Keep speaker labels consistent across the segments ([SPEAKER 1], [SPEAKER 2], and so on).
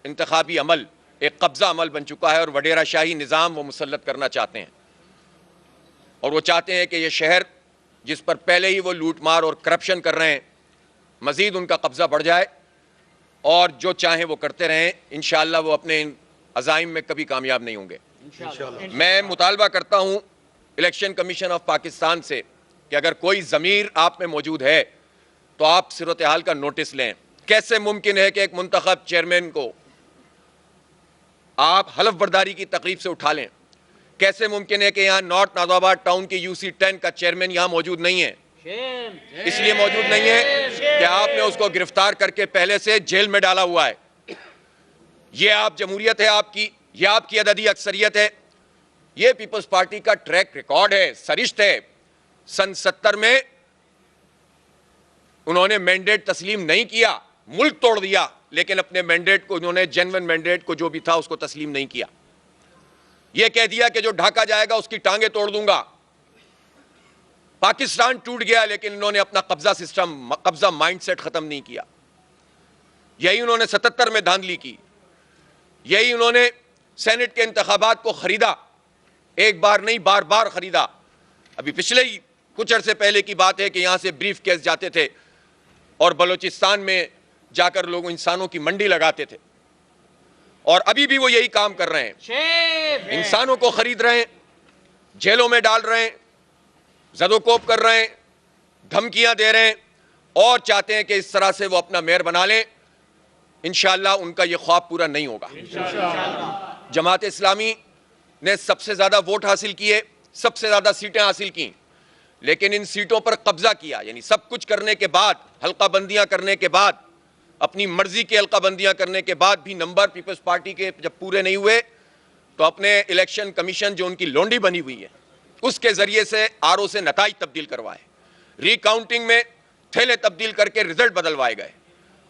[SPEAKER 1] इंतखाबी अमल एक कब्जा अमल बन चुका है और वडेरा शाही निज़ाम वो मुसल्लत करना चाहते हैं। और वो चाहते हैं कि ये शहर जिस पर पहले ही वो लूटमार और करप्शन कर रहे हैं, मज़ीद उनका कब्ज़ा बढ़ जाए और जो चाहें वो करते रहें। इंशाअल्लाह वो अपने इन अज़ाइम में कभी कामयाब नहीं होंगे। मैं मुतालबा करता हूँ इलेक्शन कमीशन ऑफ पाकिस्तान से कि अगर कोई ज़मीर आप में मौजूद है तो आप सूरत हाल का नोटिस लें। कैसे मुमकिन है कि एक मुंतखब चेयरमैन को आप हलफ बर्दारी की तकलीफ से उठा लें? कैसे मुमकिन है कि यहाँ नॉर्थ नाज़ाबाद टाउन की UC10 का चेयरमैन यहाँ मौजूद नहीं है? इसलिए मौजूद नहीं है कि आपने उसको गिरफ्तार करके पहले से जेल में डाला हुआ है। ये आप जमहूरियत है आपकी, ये आपकी अददी अक्सरियत है, ये पीपल्स पार्टी का ट्रैक रिकॉर्ड है, सरिश्त है। सन 70 में उन्होंने मैंडेट तस्लीम नहीं किया, मुल्क तोड़ दिया, लेकिन अपने मैंडेट को उन्होंने जेन्युइन मैंडेट को जो भी था उसको तस्लीम नहीं किया। यह कह दिया कि जो ढाका जाएगा उसकी टांगे तोड़ दूंगा। पाकिस्तान टूट गया, लेकिन इन्होंने अपना कब्जा माइंडसेट खत्म नहीं किया। यही उन्होंने 77 में धांधली की, यही उन्होंने सेनेट के इंतखाबात को खरीदा, एक बार नहीं बार बार खरीदा। अभी पिछले ही कुछ अरसे पहले की बात है कि यहां से ब्रीफ केस जाते थे और बलूचिस्तान में जाकर लोग इंसानों की मंडी लगाते थे, और अभी भी वो यही काम कर रहे हैं। इंसानों को खरीद रहे हैं, जेलों में डाल रहे हैं, ज़दोकोप कर रहे हैं, धमकियां दे रहे हैं और चाहते हैं कि इस तरह से वो अपना मेयर बना लें। इंशाअल्लाह उनका ये ख्वाब पूरा नहीं होगा। जमात इस्लामी ने सबसे ज़्यादा वोट हासिल किए, सबसे ज़्यादा सीटें हासिल की, लेकिन इन सीटों पर कब्जा किया। यानी सब कुछ करने के बाद, हल्का बंदियां करने के बाद, अपनी मर्जी की हल्का बंदियां करने के बाद भी नंबर पीपल्स पार्टी के जब पूरे नहीं हुए तो अपने इलेक्शन कमीशन जो उनकी लोंडी बनी हुई है उसके जरिए से RO से नताइज तब्दील करवाए, रिकाउंटिंग में थैले तब्दील करके रिजल्ट बदलवाए गए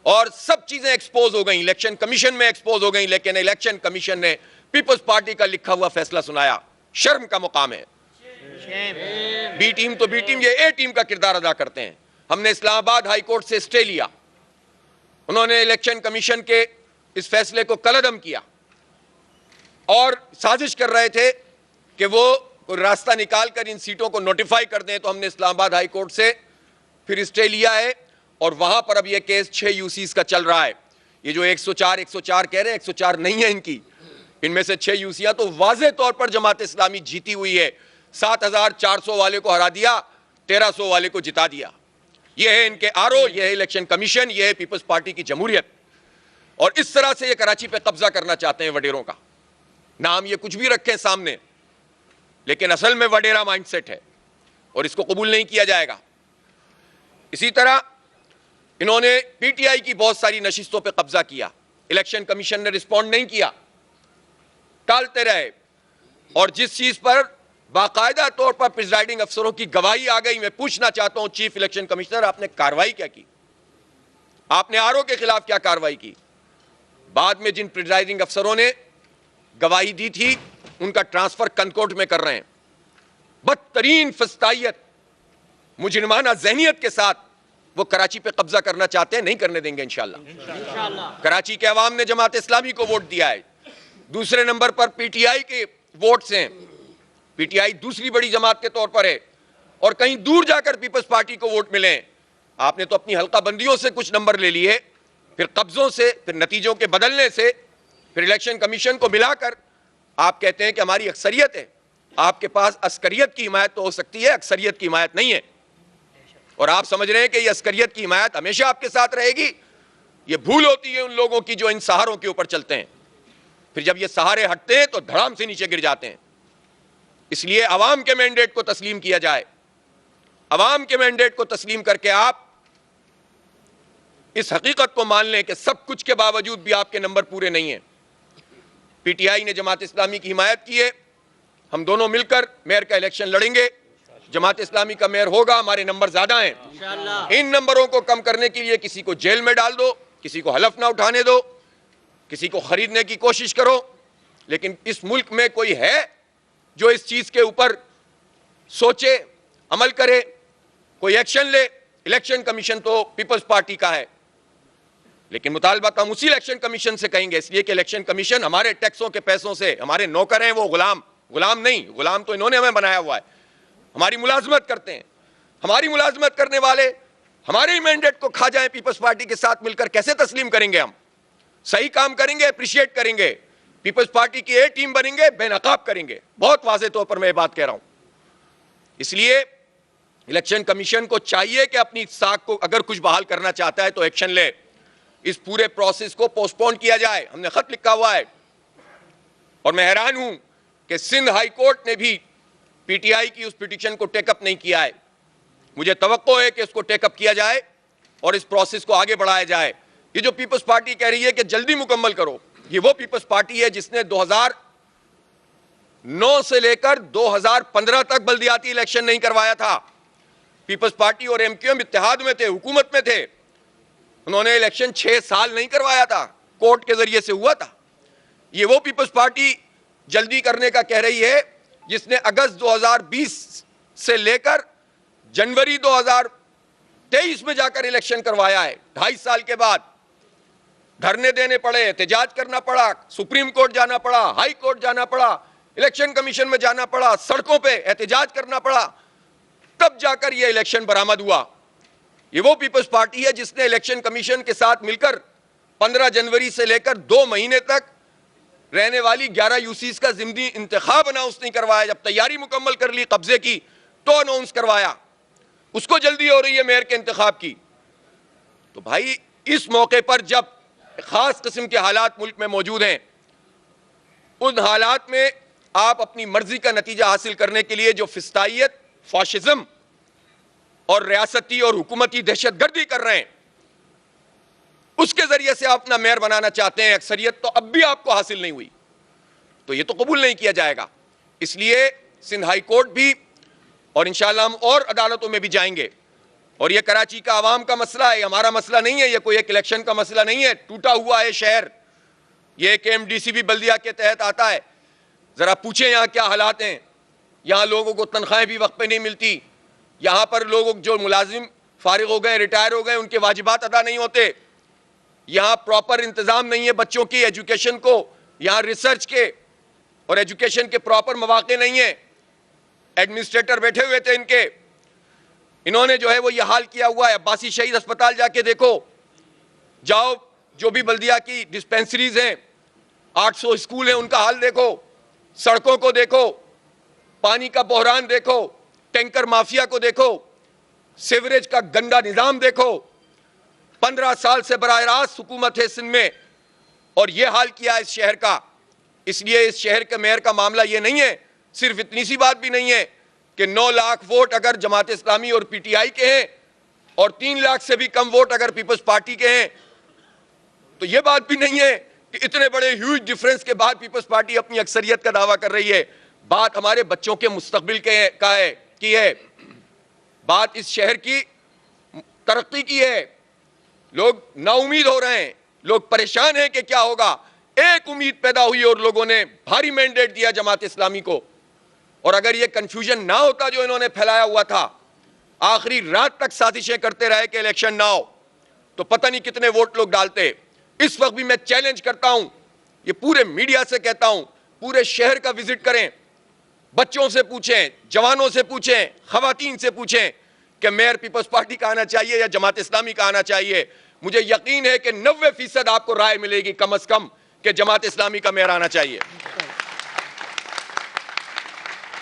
[SPEAKER 1] और सब चीजें एक्सपोज हो गई, इलेक्शन कमीशन में एक्सपोज हो गई। लेकिन इलेक्शन कमीशन ने पीपल्स पार्टी का लिखा हुआ फैसला सुनाया। शर्म का मुकाम है। बी टीम तो बी टीम, ये A टीम का किरदार अदा करते हैं। हमने इस्लामाबाद हाई कोर्ट से स्टे लिया, उन्होंने इलेक्शन कमीशन के इस फैसले को कलअदम किया और साजिश कर रहे थे कि वो रास्ता निकाल कर इन सीटों को नोटिफाई कर दें। तो हमने इस्लामाबाद हाई कोर्ट से फिर स्टे लिया है और वहां पर अब ये केस 6 UCs का चल रहा है। ये जो 104 कह रहे हैं, 104 नहीं है इनकी, इनमें से 6 UCs तो वाज़े तौर पर जमात इस्लामी जीती हुई है। 7400 वाले को हरा दिया, 1300 वाले को जिता दिया। यह है इनके RO, यह है इलेक्शन कमीशन, यह है पीपल्स पार्टी की जमहूरियत। और इस तरह से ये कराची पे कब्जा करना चाहते हैं वडेरों का। नाम ये कुछ भी रखें सामने, लेकिन असल में वडेरा माइंडसेट है और इसको कबूल नहीं किया जाएगा। इसी तरह इन्होंने PTI की बहुत सारी नशिस्तों पे कब्जा किया, इलेक्शन कमीशन ने रिस्पॉन्ड नहीं किया, टालते रहे। और जिस चीज पर बाकायदा तौर पर प्रिजाइडिंग अफसरों की गवाही आ गई, मैं पूछना चाहता हूं चीफ इलेक्शन कमिश्नर, आपने कार्रवाई क्या की? आपने RO के खिलाफ क्या कार्रवाई की? बाद में जिन प्रिजाइडिंग अफसरों ने गवाही दी थी उनका ट्रांसफर कनकोर्ट में कर रहे हैं। बदतरीन फस्तायत, मुजरिमाना ज़हनियत के साथ वो कराची पे कब्जा करना चाहते हैं, नहीं करने देंगे इंशाअल्लाह। कराची के अवाम ने जमात इस्लामी को वोट दिया है। दूसरे नंबर पर PTI के वोट्स हैं। PTI दूसरी बड़ी जमात के तौर पर है और कहीं दूर जाकर पीपल्स पार्टी को वोट मिले। आपने तो अपनी हल्का बंदियों से कुछ नंबर ले लिए, फिर कब्जों से, फिर नतीजों के बदलने से, फिर इलेक्शन कमीशन को मिलाकर आप कहते हैं कि हमारी अक्सरियत है। आपके पास अस्करियत की हिमायत तो हो सकती है, अक्सरियत की हिमायत नहीं है। और आप समझ रहे हैं कि ये अस्करियत की हिमायत हमेशा आपके साथ रहेगी। ये भूल होती है उन लोगों की जो इन सहारों के ऊपर चलते हैं, फिर जब ये सहारे हटते हैं तो धड़ाम से नीचे गिर जाते हैं। इसलिए अवाम के मैंडेट को तस्लीम किया जाए। अवाम के मैंडेट को तस्लीम करके आप इस हकीकत को मान लें कि सब कुछ के बावजूद भी आपके नंबर पूरे नहीं हैं। PTI ने जमात इस्लामी की हिमायत की है, हम दोनों मिलकर मेयर का इलेक्शन लड़ेंगे। जमात इस्लामी का मेयर होगा, हमारे नंबर ज्यादा हैं। इन नंबरों को कम करने के लिए किसी को जेल में डाल दो, किसी को हलफ ना उठाने दो, किसी को खरीदने की कोशिश करो, लेकिन इस मुल्क में कोई है जो इस चीज के ऊपर सोचे, अमल करे, कोई एक्शन ले? इलेक्शन कमीशन तो पीपल्स पार्टी का है, लेकिन मुतालबा तो हम उसी इलेक्शन कमीशन से कहेंगे, इसलिए कि इलेक्शन कमीशन हमारे टैक्सों के पैसों से हमारे नौकर हैं, वो गुलाम नहीं, गुलाम तो इन्होंने हमें बनाया हुआ है, हमारी मुलाजमत करते हैं। हमारी मुलाजमत करने वाले हमारे ही मैंडेट को खा जाए पीपल्स पार्टी के साथ मिलकर, कैसे तस्लीम करेंगे? हम सही काम करेंगे, अप्रिशिएट करेंगे, पीपल्स पार्टी की ए टीम बनेंगे, बेनकाब करेंगे। बहुत वाज़ेह तौर पर मैं ये बात कह रहा हूं। इसलिए इलेक्शन कमीशन को चाहिए कि अपनी साख को अगर कुछ बहाल करना चाहता है तो एक्शन ले, इस पूरे प्रोसेस को पोस्टपोन किया जाए। हमने खत लिखा हुआ है और मैं हैरान हूं कि सिंध हाई कोर्ट ने भी पीटीआई की उस पिटीशन को टेकअप नहीं किया है। मुझे तवक्को है कि इसको टेकअप किया जाए और इस प्रोसेस को आगे बढ़ाया जाए। ये जो पीपल्स पार्टी कह रही है कि जल्दी मुकम्मल करो, ये वो पीपल्स पार्टी है जिसने 2009 से लेकर 2015 तक बल्दियाती इलेक्शन नहीं करवाया था। पीपल्स पार्टी और एमक्यूएम इत्तेहाद में थे, हुकूमत में थे, उन्होंने इलेक्शन 6 साल नहीं करवाया था, कोर्ट के जरिए से हुआ था। ये वो पीपल्स पार्टी जल्दी करने का कह रही है जिसने अगस्त 2020 से लेकर जनवरी 2023 में जाकर इलेक्शन करवाया है। 2.5 साल के बाद धरने देने पड़े, एहतजाज करना पड़ा, सुप्रीम कोर्ट जाना पड़ा, हाई कोर्ट जाना पड़ा, इलेक्शन कमीशन में जाना पड़ा, सड़कों पे एहतजाज करना पड़ा, तब जाकर यह इलेक्शन बरामद हुआ। ये वो पीपल्स पार्टी है जिसने इलेक्शन कमीशन के साथ मिलकर 15 जनवरी से लेकर 2 महीने तक रहने वाली 11 यूसीज का ज़िमनी इंतखाब अनाउंस नहीं करवाया। जब तैयारी मुकम्मल कर ली कब्जे की तो अनाउंस करवाया। उसको जल्दी हो रही है मेयर के इंतखाब की। तो भाई इस मौके पर जब खास किस्म के हालात मुल्क में मौजूद हैं, उन हालात में आप अपनी मर्जी का नतीजा हासिल करने के लिए जो फिस्तायत, फाशिज्म और रियासती और हुकूमती दहशतगर्दी कर रहे हैं, उसके जरिए से आप अपना मेयर बनाना चाहते हैं, अक्सरियत तो अब भी आपको हासिल नहीं हुई, तो ये तो कबूल नहीं किया जाएगा। इसलिए सिंध हाई कोर्ट भी और इंशाअल्लाह हम और अदालतों में भी जाएंगे। और ये कराची का आवाम का मसला है, हमारा मसला नहीं है, ये कोई एक इलेक्शन का मसला नहीं है। टूटा हुआ है शहर, ये KMDC भी बल्दिया के तहत आता है। जरा पूछें यहाँ क्या हालात हैं। यहाँ लोगों को तनख्वाहें भी वक्त पे नहीं मिलती, यहाँ पर लोग जो मुलाजिम फारिग हो गए, रिटायर हो गए, उनके वाजिबात अदा नहीं होते, यहाँ प्रॉपर इंतजाम नहीं है बच्चों की एजुकेशन को, यहाँ रिसर्च के और एजुकेशन के प्रॉपर मौके नहीं है। एडमिनिस्ट्रेटर बैठे हुए थे इनके, इन्होंने जो है वो ये हाल किया हुआ है। अब्बासी शहीद अस्पताल जाके देखो, जाओ, जो भी बल्दिया की डिस्पेंसरीज हैं, 800 स्कूल हैं, उनका हाल देखो, सड़कों को देखो, पानी का बहरान देखो, टैंकर माफिया को देखो, सीवरेज का गंदा निजाम देखो। 15 साल से बराह रास्त हुकूमत है सिंध में और ये हाल किया इस शहर का। इसलिए इस शहर के मेयर का मामला ये नहीं है, सिर्फ इतनी सी बात भी नहीं है कि 9 लाख वोट अगर जमात इस्लामी और PTI के हैं और 3 लाख से भी कम वोट अगर पीपल्स पार्टी के हैं, तो ये बात भी नहीं है कि इतने बड़े ह्यूज डिफरेंस के बाद पीपल्स पार्टी अपनी अक्सरियत का दावा कर रही है। बात हमारे बच्चों के मुस्तकबिल की है, बात इस शहर की तरक्की की है। लोग नाउमीद हो रहे हैं, लोग परेशान हैं कि क्या होगा। एक उम्मीद पैदा हुई और लोगों ने भारी मैंडेट दिया जमात इस्लामी को, और अगर ये कंफ्यूजन ना होता जो इन्होंने फैलाया हुआ था, आखिरी रात तक साजिशें करते रहे कि इलेक्शन ना हो, तो पता नहीं कितने वोट लोग डालते। इस वक्त भी मैं चैलेंज करता हूं, ये पूरे मीडिया से कहता हूं, पूरे शहर का विजिट करें, बच्चों से पूछें, जवानों से पूछें, खवातीन से पूछें कि मेयर पीपल्स पार्टी का आना चाहिए या जमात इस्लामी का आना चाहिए। मुझे यकीन है कि 90% आपको राय मिलेगी कम से कम कि जमात इस्लामी का मेयर आना चाहिए।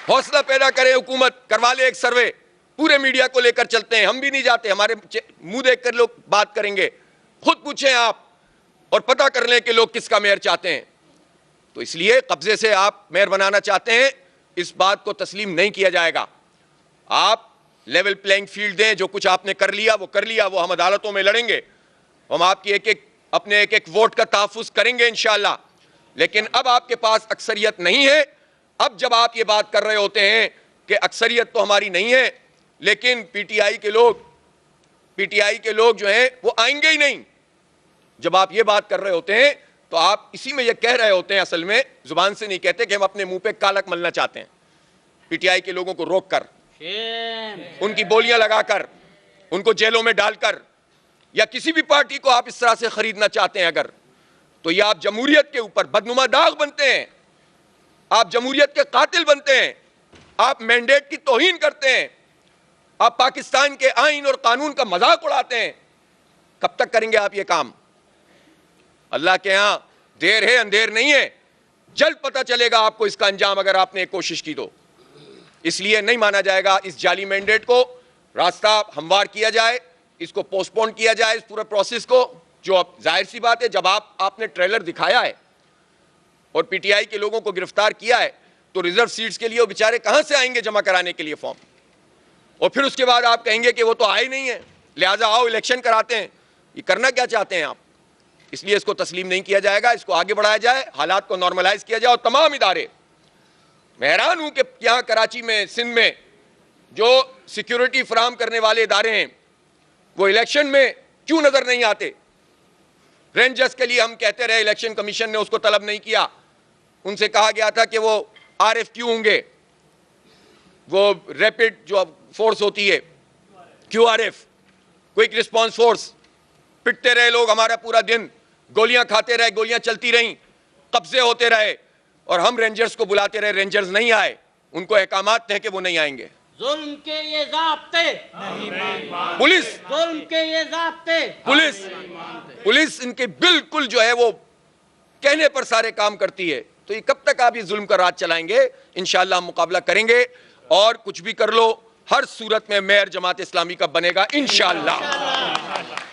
[SPEAKER 1] हौसला पैदा करे हुकूमत, करवा ले एक सर्वे, पूरे मीडिया को लेकर चलते हैं, हम भी नहीं जाते, हमारे मुंह देखकर लोग बात करेंगे। खुद पूछें आप और पता कर लें कि लोग किसका मेयर चाहते हैं। तो इसलिए कब्जे से आप मेयर बनाना चाहते हैं, इस बात को तस्लीम नहीं किया जाएगा। आप लेवल प्लेइंग फील्ड दें, जो कुछ आपने कर लिया वो कर लिया, वो हम अदालतों में लड़ेंगे, हम आपकी अपने एक वोट का तहफ़्फ़ुज़ करेंगे इंशाअल्लाह। लेकिन अब आपके पास अक्सरियत नहीं है। अब जब आप ये बात कर रहे होते हैं कि अक्सरियत तो हमारी नहीं है, लेकिन PTI के लोग जो हैं वो आएंगे ही नहीं, जब आप ये बात कर रहे होते हैं तो आप इसी में ये कह रहे होते हैं, असल में जुबान से नहीं कहते, कि हम अपने मुंह पे कालक मलना चाहते हैं। PTI के लोगों को रोक कर, उनकी बोलियां लगाकर, उनको जेलों में डालकर, या किसी भी पार्टी को आप इस तरह से खरीदना चाहते हैं अगर, तो ये आप जमहूरियत के ऊपर बदनुमा दाग बनते हैं, आप जमहूरियत के कातिल बनते हैं, आप मैंडेट की तौहीन करते हैं, आप पाकिस्तान के आइन और कानून का मजाक उड़ाते हैं। कब तक करेंगे आप ये काम? अल्लाह के यहां देर है अंधेर नहीं है, जल्द पता चलेगा आपको इसका अंजाम अगर आपने कोशिश की तो। इसलिए नहीं माना जाएगा। इस जाली मैंडेट को रास्ता हमवार किया जाए, इसको पोस्टपोन किया जाए, इस पूरे प्रोसेस को। जो अब जाहिर सी बात है, जब आपने ट्रेलर दिखाया है और पीटीआई के लोगों को गिरफ्तार किया है, तो रिजर्व सीट्स के लिए वो बेचारे कहां से आएंगे जमा कराने के लिए फॉर्म? और फिर उसके बाद आप कहेंगे कि वो तो आए नहीं है, लिहाजा आओ इलेक्शन कराते हैं। ये करना क्या चाहते हैं आप? इसलिए इसको तस्लीम नहीं किया जाएगा, इसको आगे बढ़ाया जाए, हालात को नॉर्मलाइज किया जाए। और तमाम इदारे, मैं हैरान हूं कि यहां कराची में, सिंध में जो सिक्योरिटी फराहम करने वाले इदारे हैं, वो इलेक्शन में क्यों नजर नहीं आते? रेंजर्स के लिए हम कहते रहे, इलेक्शन कमीशन ने उसको तलब नहीं किया। उनसे कहा गया था कि वो RFQ होंगे, वो रैपिड जो फोर्स होती है, QRF, क्विक रिस्पॉन्स फोर्स। पिटते रहे लोग हमारा पूरा दिन, गोलियां खाते रहे, गोलियां चलती रहीं, कब्जे होते रहे, और हम रेंजर्स को बुलाते रहे, रेंजर्स नहीं आए। उनको अहकामात थे कि वो नहीं आएंगे।
[SPEAKER 2] जुल्म के ये ज़ाब्ते,
[SPEAKER 1] पुलिस,
[SPEAKER 2] जुल्म के ये ज़ाब्ते,
[SPEAKER 1] पुलिस इनके बिल्कुल जो है वो कहने पर सारे काम करती है। तो ये कब तक आप ये जुल्म का राज चलाएंगे? इंशाअल्लाह हम मुकाबला करेंगे, और कुछ भी कर लो, हर सूरत में मेयर जमात इस्लामी का बनेगा इंशाअल्लाह।